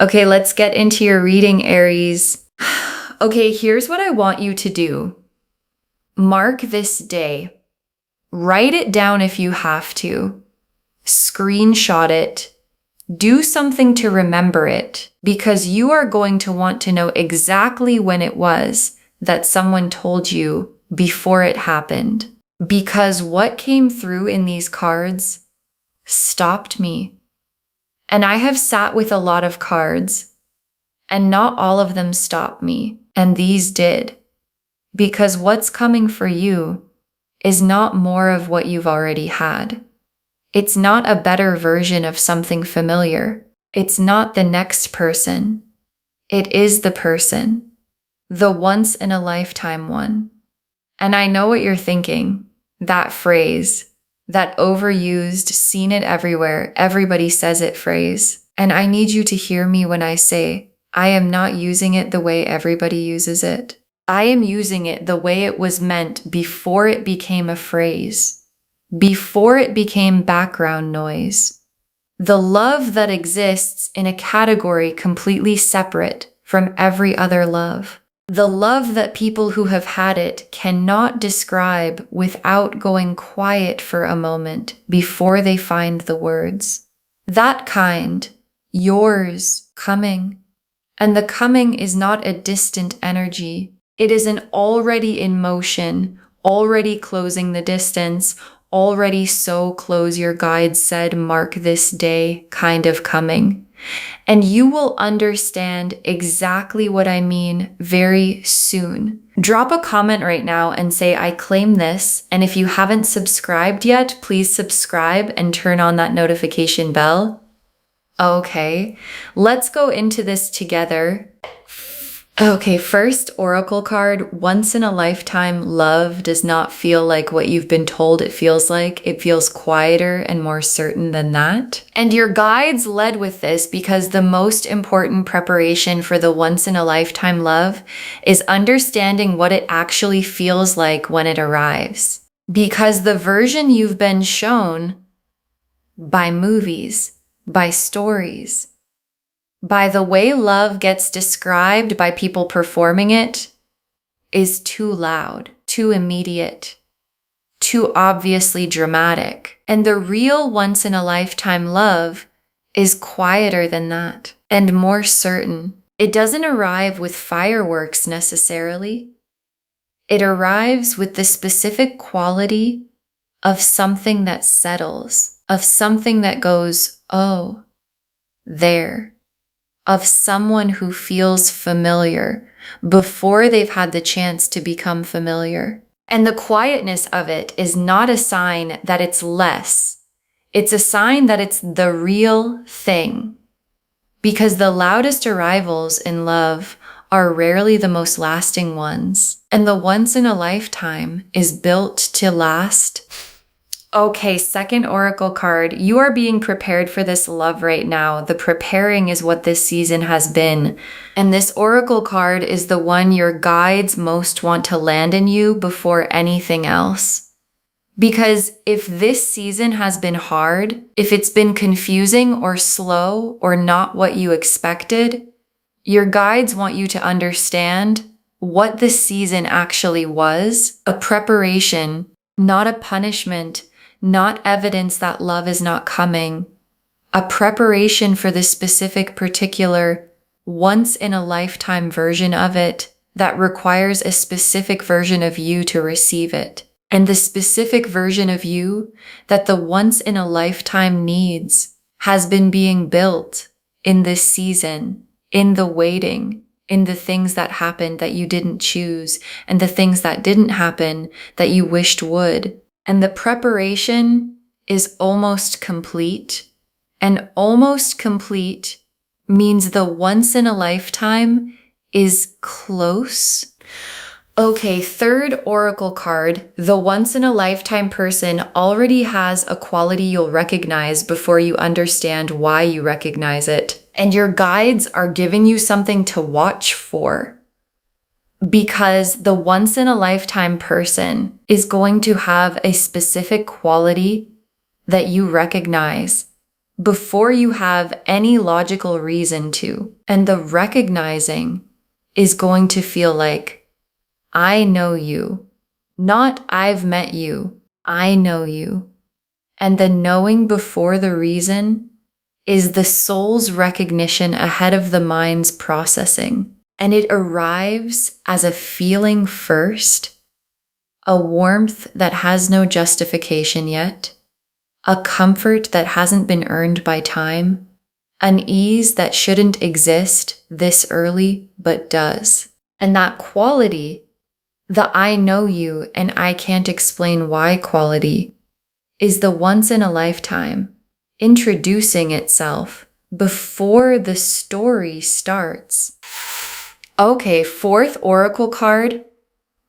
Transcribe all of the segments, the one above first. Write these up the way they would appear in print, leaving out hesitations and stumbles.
Okay, let's get into your reading, Aries. Okay, here's what I want you to do. Mark this day. Write it down if you have to. Screenshot it. Do something to remember it, because you are going to want to know exactly when it was that someone told you before it happened. Because what came through in these cards stopped me. And I have sat with a lot of cards, and not all of them stopped me, and these did. Because what's coming for you is not more of what you've already had. It's not a better version of something familiar. It's not the next person. It is the person, the once in a lifetime one. And I know what you're thinking, that phrase, that overused, seen it everywhere, everybody says it phrase. And I need you to hear me when I say, I am not using it the way everybody uses it. I am using it the way it was meant before it became a phrase, before it became background noise. The love that exists in a category completely separate from every other love. The love that people who have had it cannot describe without going quiet for a moment before they find the words. That kind, yours, coming. And the coming is not a distant energy. It is an already in motion, already closing the distance, already so close your guide said mark this day kind of coming. And you will understand exactly what I mean very soon. Drop a comment right now and say, I claim this. And if you haven't subscribed yet, please subscribe and turn on that notification bell. Okay, let's go into this together. Okay, first oracle card, once in a lifetime love does not feel like what you've been told it feels like. It feels quieter and more certain than that. And your guides led with this because the most important preparation for the once in a lifetime love is understanding what it actually feels like when it arrives. Because the version you've been shown by movies, by stories, by the way love gets described by people performing it is too loud, too immediate, too obviously dramatic. And the real once in a lifetime love is quieter than that and more certain. It doesn't arrive with fireworks necessarily. It arrives with the specific quality of something that settles, of something that goes, oh, there. Of someone who feels familiar before they've had the chance to become familiar. And the quietness of it is not a sign that it's less. It's a sign that it's the real thing. Because the loudest arrivals in love are rarely the most lasting ones. And the once in a lifetime is built to last. Okay, second oracle card. You are being prepared for this love right now. The preparing is what this season has been. And this oracle card is the one your guides most want to land in you before anything else. Because if this season has been hard, if it's been confusing or slow or not what you expected, your guides want you to understand what this season actually was, a preparation, not a punishment, not evidence that love is not coming, a preparation for the specific, particular, once-in-a-lifetime version of it that requires a specific version of you to receive it. And the specific version of you that the once-in-a-lifetime needs has been being built in this season, in the waiting, in the things that happened that you didn't choose, and the things that didn't happen that you wished would. And the preparation is almost complete. And almost complete means the once in a lifetime is close. Okay, third oracle card. The once in a lifetime person already has a quality you'll recognize before you understand why you recognize it. And your guides are giving you something to watch for. Because the once in a lifetime person is going to have a specific quality that you recognize before you have any logical reason to. And the recognizing is going to feel like, I know you. Not I've met you. I know you. And the knowing before the reason is the soul's recognition ahead of the mind's processing. And it arrives as a feeling first, a warmth that has no justification yet, a comfort that hasn't been earned by time, an ease that shouldn't exist this early but does. And that quality, the I know you and I can't explain why quality, is the once in a lifetime introducing itself before the story starts. Okay, fourth oracle card.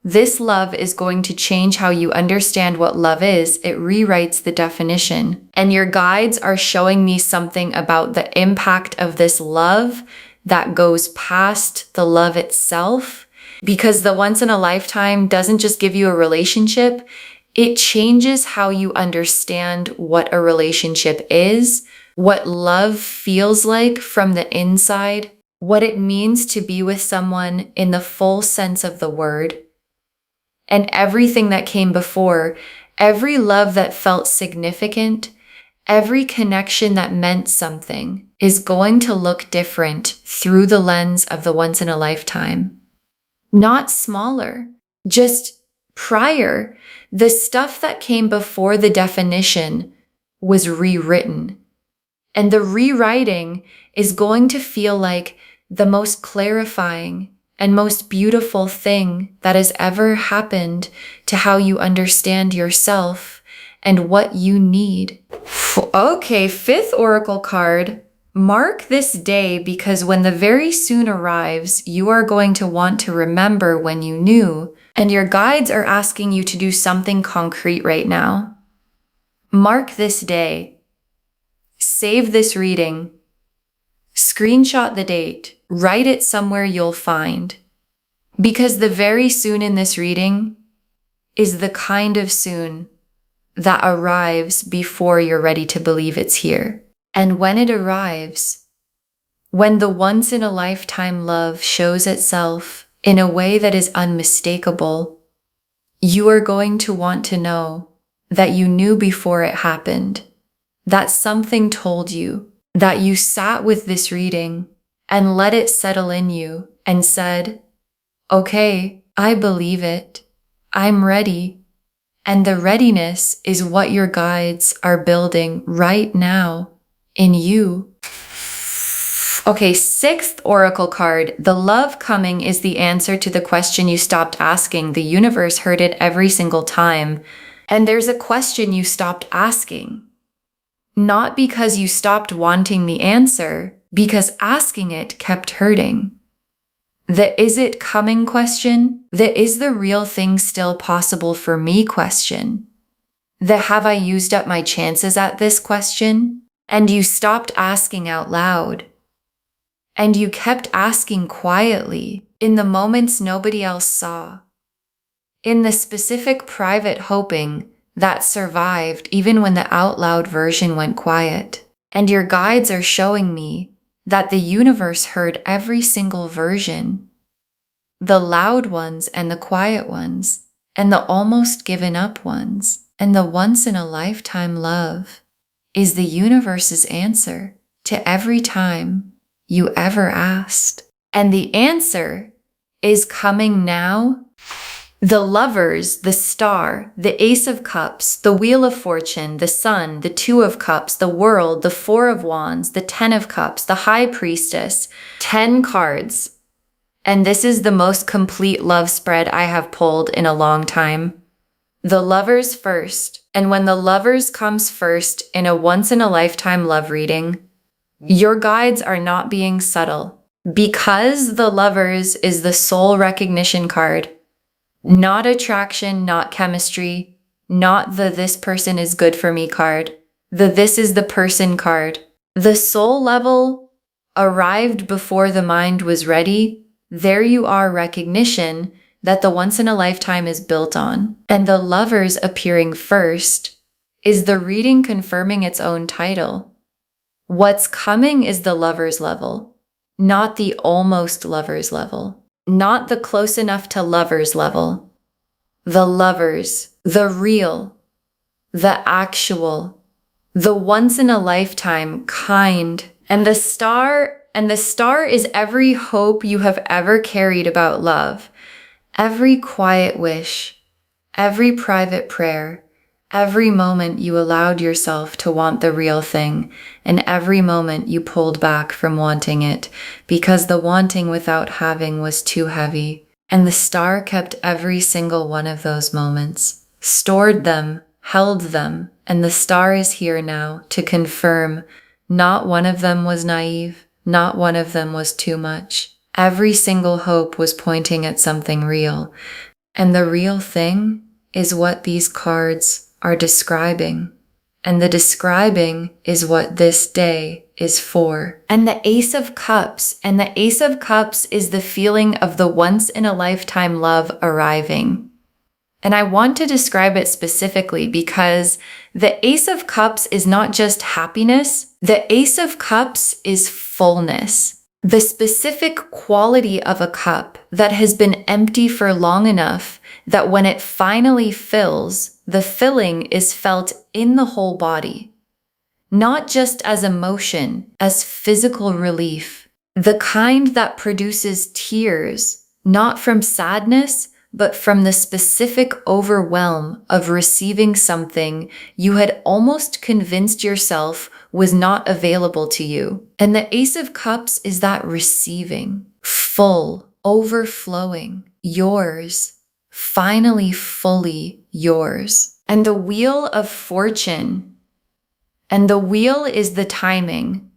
This love is going to change how you understand what love is. It rewrites the definition. And your guides are showing me something about the impact of this love that goes past the love itself. Because the once in a lifetime doesn't just give you a relationship, it changes how you understand what a relationship is, what love feels like from the inside, what it means to be with someone in the full sense of the word. And everything that came before, every love that felt significant, every connection that meant something is going to look different through the lens of the once in a lifetime. Not smaller, just prior. The stuff that came before the definition was rewritten. And the rewriting is going to feel like the most clarifying and most beautiful thing that has ever happened to how you understand yourself and what you need. Okay, fifth oracle card. Mark this day because when the very soon arrives, you are going to want to remember when you knew, and your guides are asking you to do something concrete right now. Mark this day. Save this reading. Screenshot the date. Write it somewhere you'll find. Because the very soon in this reading is the kind of soon that arrives before you're ready to believe it's here. And when it arrives, when the once in a lifetime love shows itself in a way that is unmistakable, you are going to want to know that you knew before it happened, that something told you, that you sat with this reading and let it settle in you and said, okay, I believe it. I'm ready. And the readiness is what your guides are building right now in you. Okay, sixth oracle card. The love coming is the answer to the question you stopped asking. The universe heard it every single time. And there's a question you stopped asking. Not because you stopped wanting the answer, because asking it kept hurting. The is it coming question, the is the real thing still possible for me question, the have I used up my chances at this question, and you stopped asking out loud. And you kept asking quietly in the moments nobody else saw, in the specific private hoping that survived even when the out loud version went quiet. And your guides are showing me that the universe heard every single version, the loud ones and the quiet ones, and the almost given up ones, and the once in a lifetime love is the universe's answer to every time you ever asked. And the answer is coming now. The lovers, the star, the ace of cups, the wheel of fortune, the sun, the two of cups, the world, the four of wands, the 10 of cups, the high priestess, 10 cards. And this is the most complete love spread I have pulled in a long time. The lovers first. And when the lovers comes first in a once in a lifetime love reading, your guides are not being subtle. Because the lovers is the soul recognition card. Not attraction, not chemistry, not the this person is good for me card, the this is the person card. The soul level arrived before the mind was ready. There you are recognition that the once in a lifetime is built on. And the lovers appearing first is the reading confirming its own title. What's coming is the lover's level, not the almost lover's level, not the close enough to lover's level. The lovers, the real, the actual, the once in a lifetime kind. And the star is every hope you have ever carried about love, every quiet wish, every private prayer, every moment you allowed yourself to want the real thing, and every moment you pulled back from wanting it because the wanting without having was too heavy. And the star kept every single one of those moments, stored them, held them, and the star is here now to confirm not one of them was naive, not one of them was too much. Every single hope was pointing at something real, and the real thing is what these cards are describing. And the describing is what this day is for. And the Ace of Cups, is the feeling of the once in a lifetime love arriving. And I want to describe it specifically because the Ace of Cups is not just happiness. The Ace of Cups is fullness. The specific quality of a cup that has been empty for long enough that when it finally fills, the filling is felt in the whole body. Not just as emotion, as physical relief. The kind that produces tears, not from sadness, but from the specific overwhelm of receiving something you had almost convinced yourself was not available to you. And the Ace of Cups is that receiving, full, overflowing, yours, finally fully yours. And the Wheel of Fortune, and the wheel is the timing,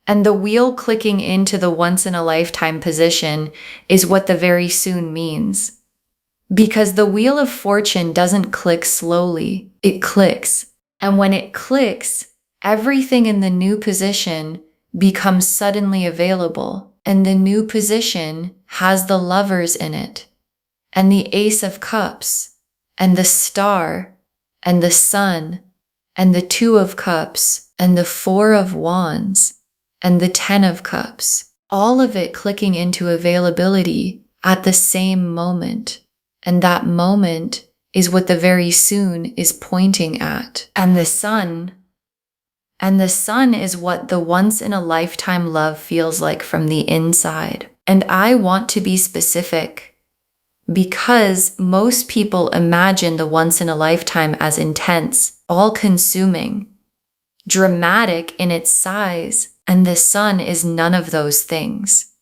and the wheel clicking into the once in a lifetime position is what the very soon means. Because the Wheel of Fortune doesn't click slowly, it clicks. And when it clicks, everything in the new position becomes suddenly available. And the new position has the lovers in it, and the Ace of Cups, and the Star, and the Sun, and the Two of Cups, and the Four of Wands, and the Ten of Cups. All of it clicking into availability at the same moment. And that moment is what the very soon is pointing at. And the sun is what the once in a lifetime love feels like from the inside. And I want to be specific because most people imagine the once in a lifetime as intense, all-consuming, dramatic in its size, and the sun is none of those things.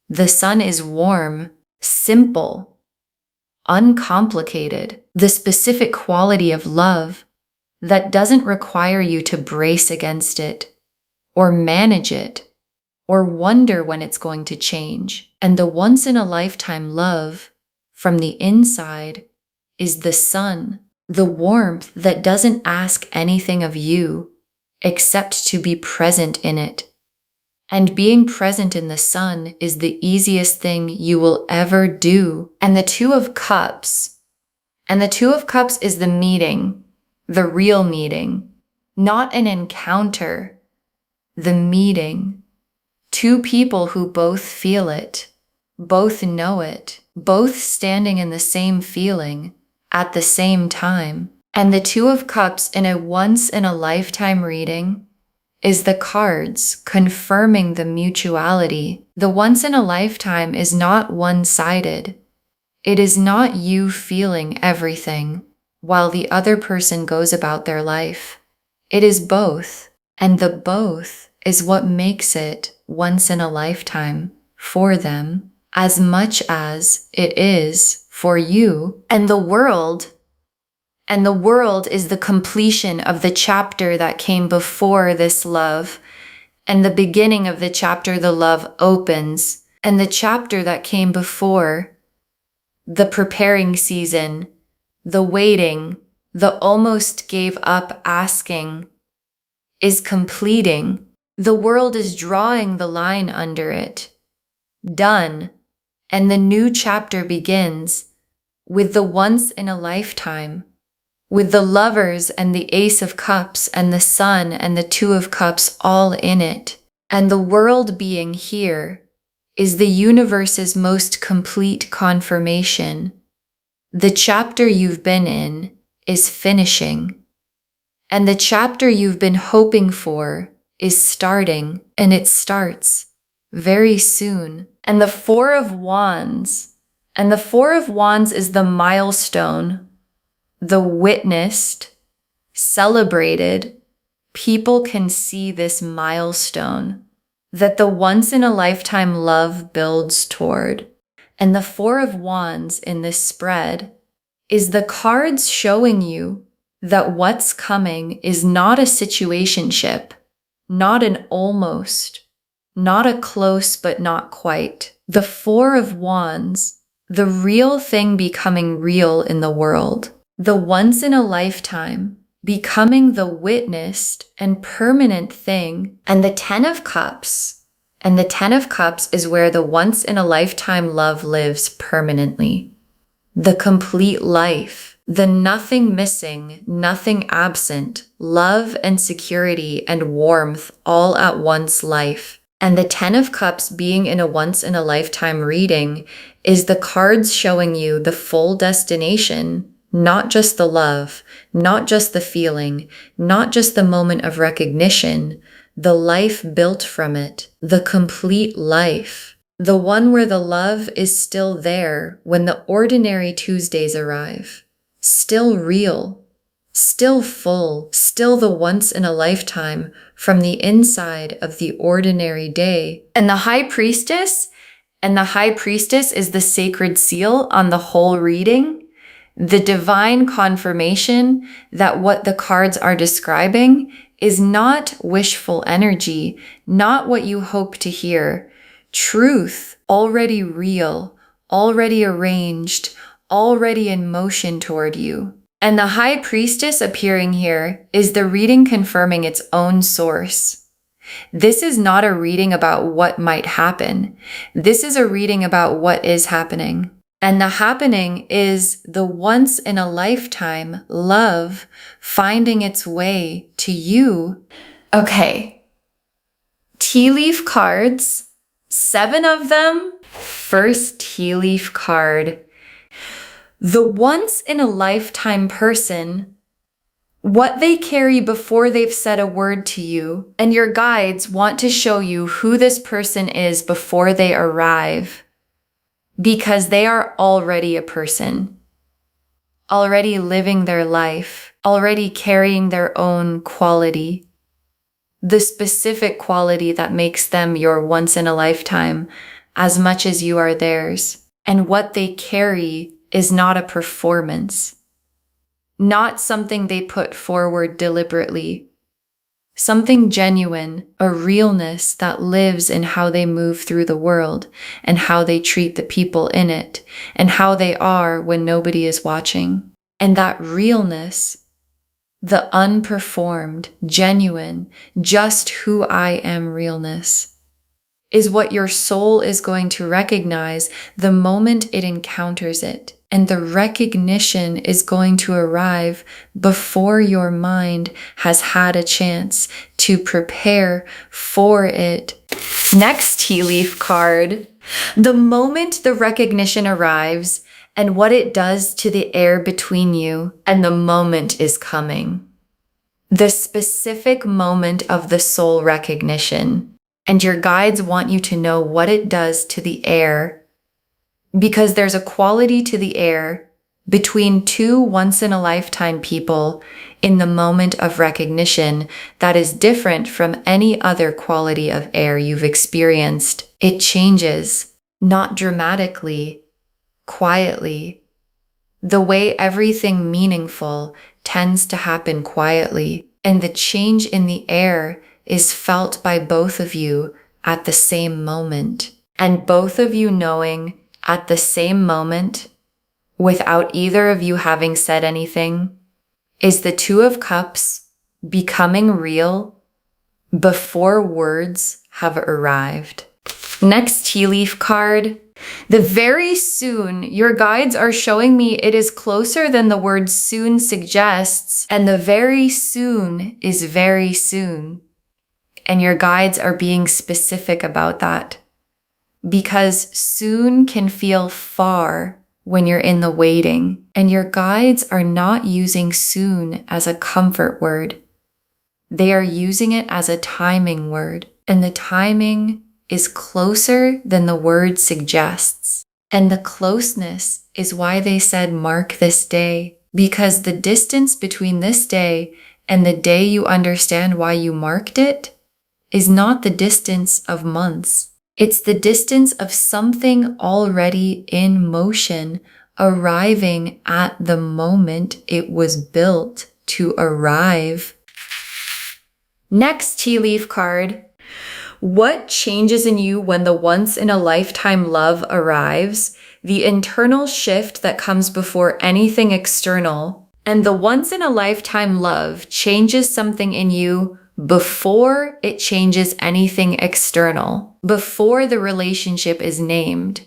The sun is warm, simple, uncomplicated, the specific quality of love that doesn't require you to brace against it, or manage it, or wonder when it's going to change. And the once in a lifetime love from the inside is the sun, the warmth that doesn't ask anything of you except to be present in it. And being present in the sun is the easiest thing you will ever do. And the Two of Cups is the meeting, the real meeting, not an encounter, the meeting. Two people who both feel it, both know it, both standing in the same feeling at the same time. And the Two of Cups in a once in a lifetime reading is the cards confirming the mutuality. The once in a lifetime is not one-sided. It is not you feeling everything while the other person goes about their life. It is both, and the both is what makes it once in a lifetime for them as much as it is for you. And the world is the completion of the chapter that came before this love. And the beginning of the chapter, the love opens. And the chapter that came before, the preparing season, the waiting, the almost gave up asking, is completing. The world is drawing the line under it. Done. And the new chapter begins with the once in a lifetime with the Lovers and the Ace of Cups and the Sun and the Two of Cups all in it. And the world being here is the universe's most complete confirmation. The chapter you've been in is finishing. And the chapter you've been hoping for is starting, and it starts very soon. And the Four of Wands, and the Four of Wands is the milestone, the witnessed, celebrated. People can see this milestone that the once-in-a-lifetime love builds toward. And the Four of Wands in this spread is the cards showing you that what's coming is not a situationship, not an almost, not a close but not quite. The Four of Wands, the real thing becoming real in the world, the once-in-a-lifetime becoming the witnessed and permanent thing. And the Ten of Cups, and the Ten of Cups is where the once-in-a-lifetime love lives permanently. The complete life, the nothing missing, nothing absent, love and security and warmth all at once life. And the Ten of Cups being in a once-in-a-lifetime reading is the cards showing you the full destination. Not just the love, not just the feeling, not just the moment of recognition, the life built from it, the complete life, the one where the love is still there when the ordinary Tuesdays arrive, still real, still full, still the once in a lifetime from the inside of the ordinary day. And the High Priestess is the sacred seal on the whole reading. The divine confirmation that what the cards are describing is not wishful energy, not what you hope to hear. Truth, already real, already arranged, already in motion toward you. And the High Priestess appearing here is the reading confirming its own source. This is not a reading about what might happen. This is a reading about what is happening. And the happening is the once-in-a-lifetime love finding its way to you. Okay. Tea leaf cards, 7 of them. First tea leaf card. The once-in-a-lifetime person, what they carry before they've said a word to you, and your guides want to show you who this person is before they arrive. Because they are already a person, already living their life, already carrying their own quality, the specific quality that makes them your once in a lifetime as much as you are theirs. And what they carry is not a performance, not something they put forward deliberately, something genuine, a realness that lives in how they move through the world and how they treat the people in it and how they are when nobody is watching. And that realness, the unperformed, genuine, just who I am realness, is what your soul is going to recognize the moment it encounters it. And the recognition is going to arrive before your mind has had a chance to prepare for it. Next tea leaf card. The moment the recognition arrives and what it does to the air between you, and the moment is coming. The specific moment of the soul recognition. And your guides want you to know what it does to the air, because there's a quality to the air between two once-in-a-lifetime people in the moment of recognition that is different from any other quality of air you've experienced. It changes, not dramatically, quietly. The way everything meaningful tends to happen quietly, and the change in the air is felt by both of you at the same moment. And both of you knowing at the same moment, without either of you having said anything, is the Two of Cups becoming real before words have arrived. Next tea leaf card. The very soon, your guides are showing me it is closer than the word soon suggests, and the very soon is very soon. And your guides are being specific about that, because soon can feel far when you're in the waiting, and your guides are not using soon as a comfort word. They are using it as a timing word, and the timing is closer than the word suggests. And the closeness is why they said mark this day, because the distance between this day and the day you understand why you marked it is not the distance of months. It's the distance of something already in motion, arriving at the moment it was built to arrive. Next tea leaf card. What changes in you when the once-in-a-lifetime love arrives? The internal shift that comes before anything external. And the once-in-a-lifetime love changes something in you before it changes anything external. Before the relationship is named.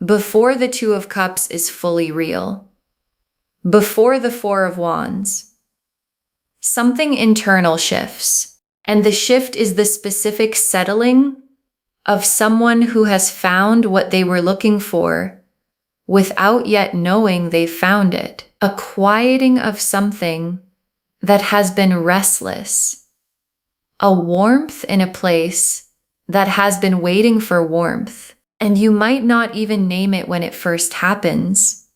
Before the Two of Cups is fully real. Before the Four of Wands. Something internal shifts. And the shift is the specific settling of someone who has found what they were looking for without yet knowing they found it. A quieting of something that has been restless. A warmth in a place that has been waiting for warmth. And you might not even name it when it first happens.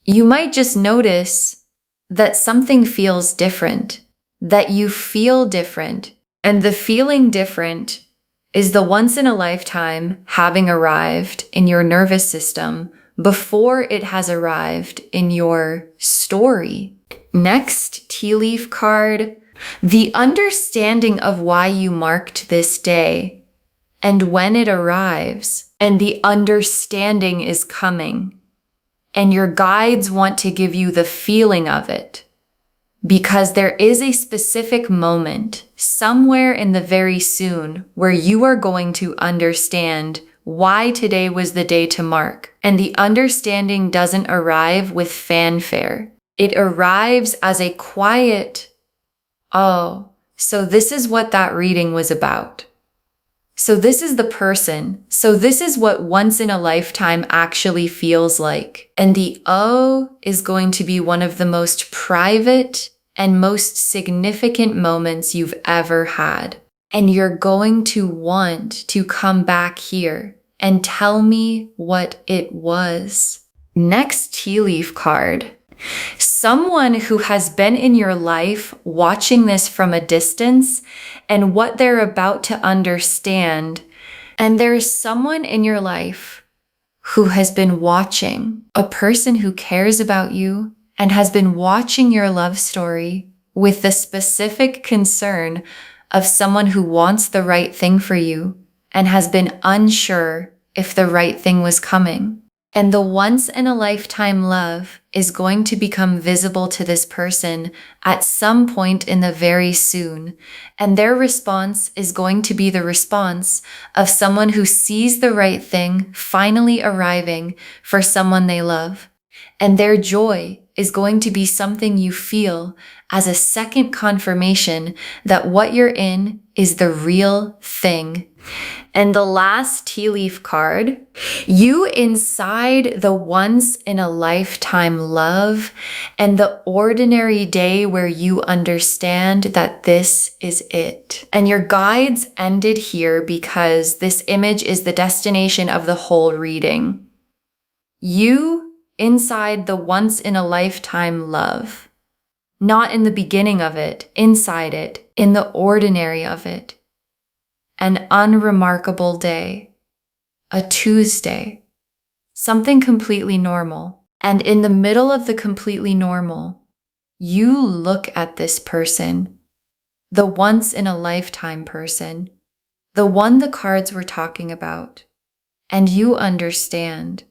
You might just notice that something feels different, that you feel different. And the feeling different is the once-in-a-lifetime having arrived in your nervous system before it has arrived in your story. Next tea leaf card, the understanding of why you marked this day and when it arrives, and the understanding is coming, and your guides want to give you the feeling of it. Because there is a specific moment somewhere in the very soon where you are going to understand why today was the day to mark. And the understanding doesn't arrive with fanfare. It arrives as a quiet, oh, so this is what that reading was about. So this is the person. So this is what once in a lifetime actually feels like. And the oh is going to be one of the most private and most significant moments you've ever had. And you're going to want to come back here and tell me what it was. Next tea leaf card. Someone who has been in your life watching this from a distance and what they're about to understand. And there's someone in your life who has been watching, a person who cares about you and has been watching your love story with the specific concern of someone who wants the right thing for you and has been unsure if the right thing was coming. And the once-in-a-lifetime love is going to become visible to this person at some point in the very soon. And their response is going to be the response of someone who sees the right thing finally arriving for someone they love. And their joy is going to be something you feel as a second confirmation that what you're in is the real thing. And the last tea leaf card, you inside the once-in-a-lifetime love and the ordinary day where you understand that this is it. And your guides ended here because this image is the destination of the whole reading. You inside the once-in-a-lifetime love, not in the beginning of it, inside it, in the ordinary of it. An unremarkable day, a Tuesday, something completely normal. And in the middle of the completely normal, you look at this person, the once-in-a-lifetime person, the one the cards were talking about, and you understand.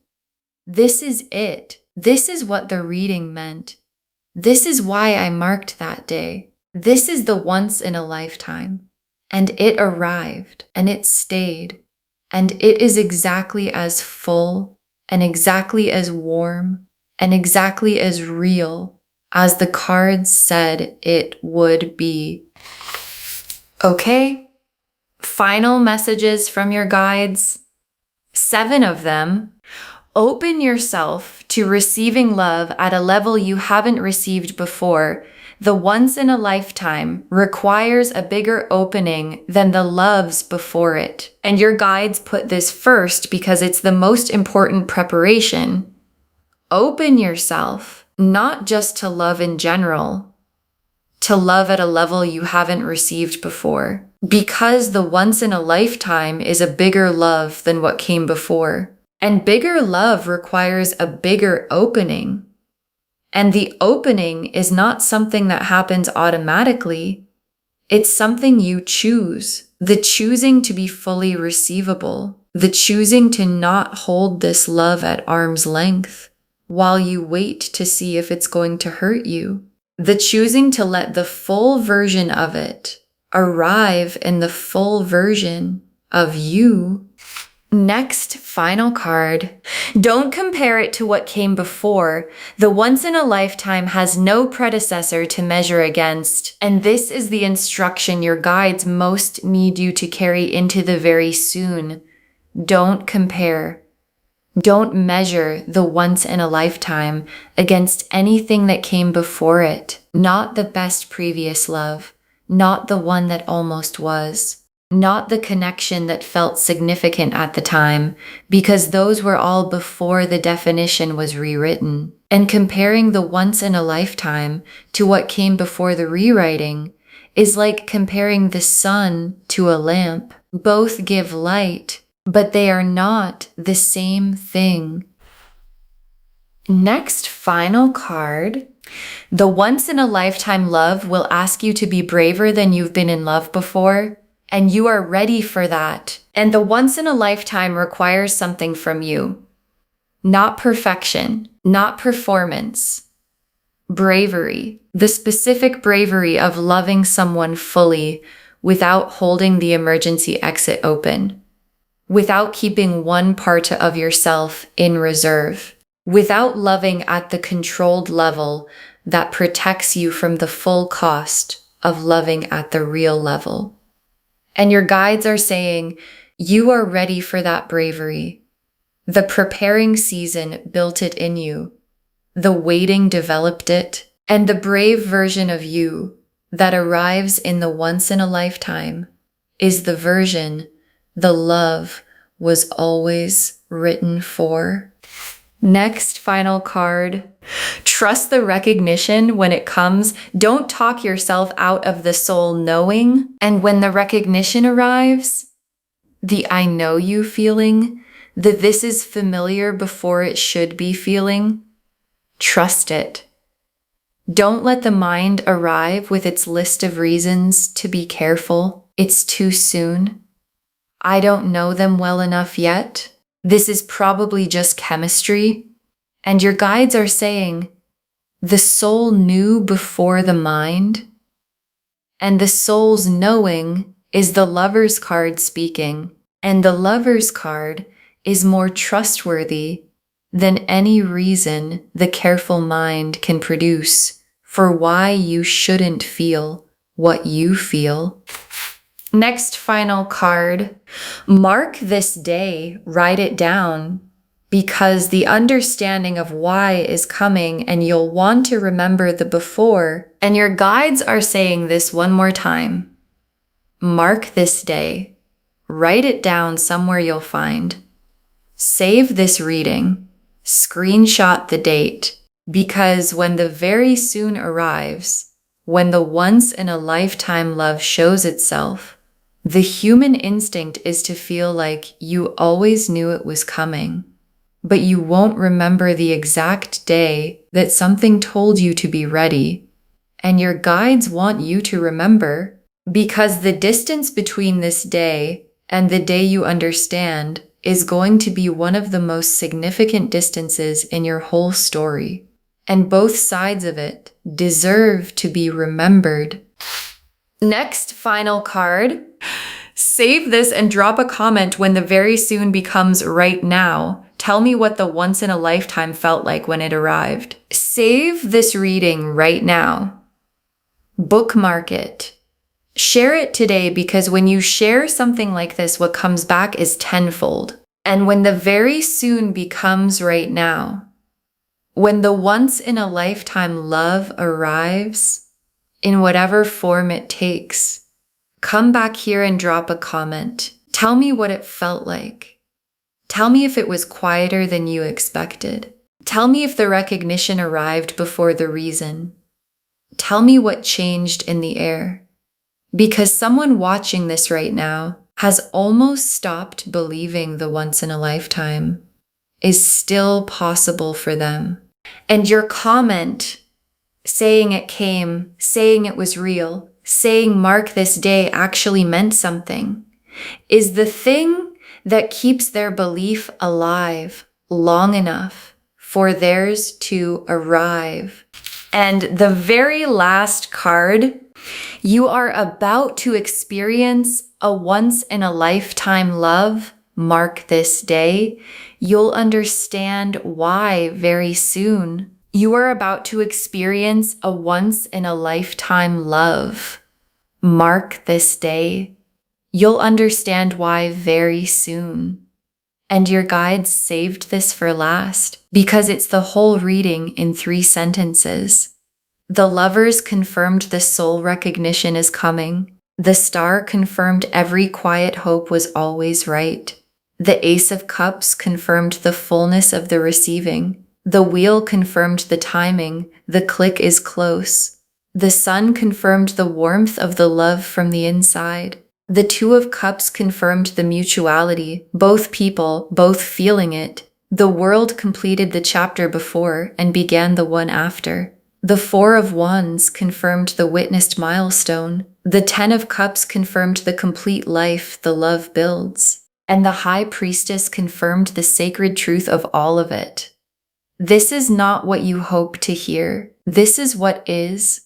This is it. This is what the reading meant. This is why I marked that day. This is the once-in-a-lifetime. And it arrived, and it stayed, And it is exactly as full and exactly as warm and exactly as real as the cards said it would be. Okay, final messages from your guides. 7 of them. Open yourself to receiving love at a level you haven't received before. The once in a lifetime requires a bigger opening than the loves before it. And your guides put this first because it's the most important preparation. Open yourself, not just to love in general, to love at a level you haven't received before. Because the once in a lifetime is a bigger love than what came before. And bigger love requires a bigger opening. And the opening is not something that happens automatically. It's something you choose. The choosing to be fully receivable. The choosing to not hold this love at arm's length while you wait to see if it's going to hurt you. The choosing to let the full version of it arrive in the full version of you. Next, final card. Don't compare it to what came before. The once in a lifetime has no predecessor to measure against. And this is the instruction your guides most need you to carry into the very soon. Don't compare. Don't measure the once in a lifetime against anything that came before it. Not the best previous love. Not the one that almost was. Not the connection that felt significant at the time, because those were all before the definition was rewritten. And comparing the once in a lifetime to what came before the rewriting is like comparing the sun to a lamp. Both give light, but they are not the same thing. Next, final card. The once in a lifetime love will ask you to be braver than you've been in love before. And you are ready for that. And the once in a lifetime requires something from you. Not perfection, not performance. Bravery. The specific bravery of loving someone fully without holding the emergency exit open. Without keeping one part of yourself in reserve. Without loving at the controlled level that protects you from the full cost of loving at the real level. And your guides are saying, you are ready for that bravery. The preparing season built it in you. The waiting developed it. And the brave version of you that arrives in the once in a lifetime is the version the love was always written for. Next, final card. Trust the recognition when it comes. Don't talk yourself out of the soul knowing. And when the recognition arrives, the I know you feeling, the this is familiar before it should be feeling, trust it. Don't let the mind arrive with its list of reasons to be careful. It's too soon. I don't know them well enough yet. This is probably just chemistry. And your guides are saying, the soul knew before the mind. And the soul's knowing is the Lover's card speaking. And the Lover's card is more trustworthy than any reason the careful mind can produce for why you shouldn't feel what you feel. Next final card. Mark this day, write it down, because the understanding of why is coming and you'll want to remember the before. And your guides are saying this one more time. Mark this day, write it down somewhere you'll find. Save this reading, screenshot the date, because when the very soon arrives, when the once in a lifetime love shows itself, the human instinct is to feel like you always knew it was coming, but you won't remember the exact day that something told you to be ready. And your guides want you to remember, because the distance between this day and the day you understand is going to be one of the most significant distances in your whole story. And both sides of it deserve to be remembered. Next final card. Save this and drop a comment when the very soon becomes right now. Tell me what the once in a lifetime felt like when it arrived. Save this reading right now. Bookmark it. Share it today, because when you share something like this, what comes back is tenfold. And when the very soon becomes right now, when the once in a lifetime love arrives, in whatever form it takes, come back here and drop a comment. Tell me what it felt like. Tell me if it was quieter than you expected. Tell me if the recognition arrived before the reason. Tell me what changed in the air. Because someone watching this right now has almost stopped believing the once in a lifetime is still possible for them. And your comment, saying it came, saying it was real, saying mark this day actually meant something, is the thing that keeps their belief alive long enough for theirs to arrive. And the very last card, you are about to experience a once in a lifetime love. Mark this day. You'll understand why very soon. You are about to experience a once in a lifetime love. Mark this day. You'll understand why very soon. And your guides saved this for last because it's the whole reading in 3 sentences. The lovers confirmed the soul recognition is coming. The star confirmed every quiet hope was always right. The Ace of Cups confirmed the fullness of the receiving. The Wheel confirmed the timing. The click is close. The Sun confirmed the warmth of the love from the inside. The Two of Cups confirmed the mutuality, both people, both feeling it. The World completed the chapter before and began the one after. The Four of Wands confirmed the witnessed milestone. The Ten of Cups confirmed the complete life the love builds. And the High Priestess confirmed the sacred truth of all of it. This is not what you hope to hear. This is what is.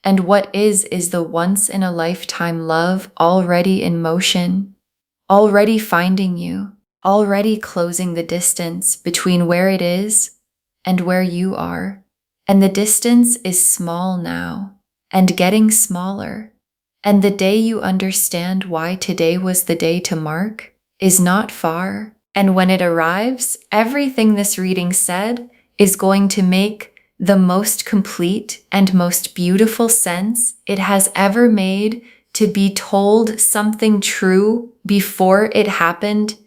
And what is the once in a lifetime love already in motion, already finding you, already closing the distance between where it is and where you are. And the distance is small now and getting smaller. And the day you understand why today was the day to mark is not far. And when it arrives, everything this reading said is going to make the most complete and most beautiful sense it has ever made to be told something true before it happened.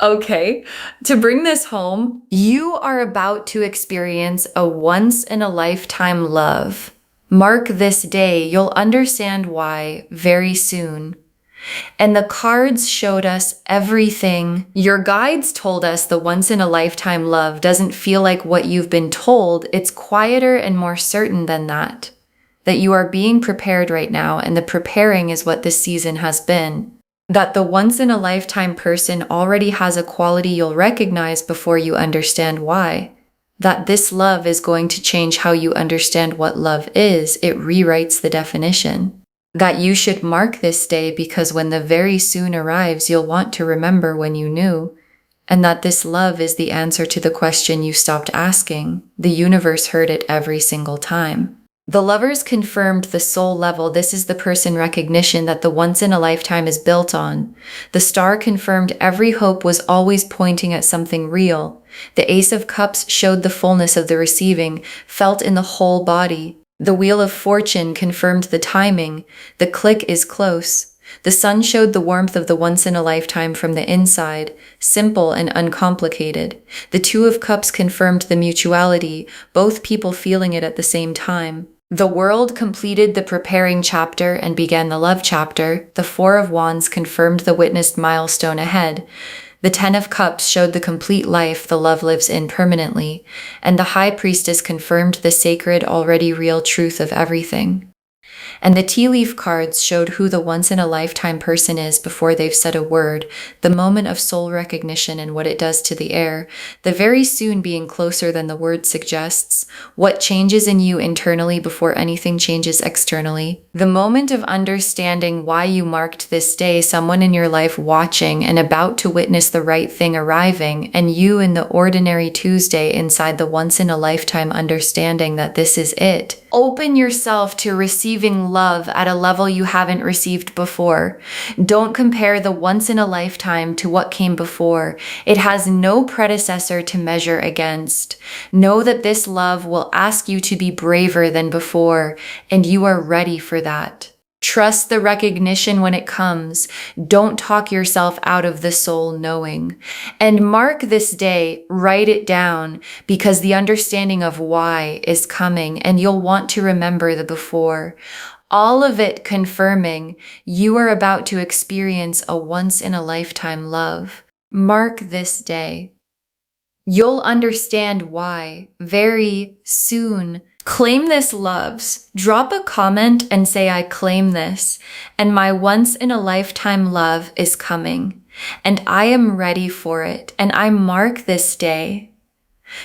Okay, to bring this home, you are about to experience a once in a lifetime love. Mark this day, you'll understand why very soon. And the cards showed us everything. Your guides told us the once in a lifetime love doesn't feel like what you've been told. It's quieter and more certain than that. That you are being prepared right now, and the preparing is what this season has been. That the once in a lifetime person already has a quality you'll recognize before you understand why. That this love is going to change how you understand what love is. It rewrites the definition. That you should mark this day because when the very soon arrives, you'll want to remember when you knew. And that this love is the answer to the question you stopped asking. The universe heard it every single time. The lovers confirmed the soul level. This is the person recognition that the once in a lifetime is built on. The star confirmed every hope was always pointing at something real. The Ace of Cups showed the fullness of the receiving, felt in the whole body. The Wheel of Fortune confirmed the timing. The click is close. The Sun showed the warmth of the once in a lifetime from the inside, simple and uncomplicated. The Two of Cups confirmed the mutuality, both people feeling it at the same time. The World completed the preparing chapter and began the love chapter. The Four of Wands confirmed the witnessed milestone ahead. The Ten of Cups showed the complete life the love lives in permanently, and the High Priestess confirmed the sacred, already real truth of everything. And the tea leaf cards showed who the once-in-a-lifetime person is before they've said a word, the moment of soul recognition and what it does to the air, the very soon being closer than the word suggests, what changes in you internally before anything changes externally, the moment of understanding why you marked this day, someone in your life watching and about to witness the right thing arriving, and you in the ordinary Tuesday inside the once-in-a-lifetime understanding that this is it. Open yourself to receiving love at a level you haven't received before. Don't compare the once in a lifetime to what came before. It has no predecessor to measure against. Know that this love will ask you to be braver than before, and you are ready for that. Trust the recognition when it comes. Don't talk yourself out of the soul knowing. And mark this day, write it down, because the understanding of why is coming, and you'll want to remember the before. All of it confirming you are about to experience a once-in-a-lifetime love. Mark this day. You'll understand why very soon. Claim this, loves. Drop a comment and say, I claim this, and my once-in-a-lifetime love is coming, and I am ready for it, and I mark this day.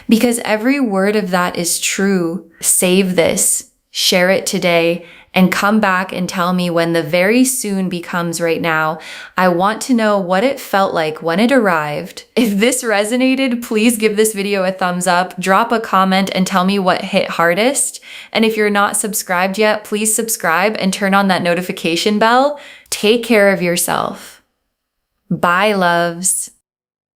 Because every word of that is true. Save this, share it today, and come back and tell me when the very soon becomes right now. I want to know what it felt like when it arrived. If this resonated, please give this video a thumbs up, drop a comment, and tell me what hit hardest. And if you're not subscribed yet, please subscribe and turn on that notification bell. Take care of yourself. Bye, loves.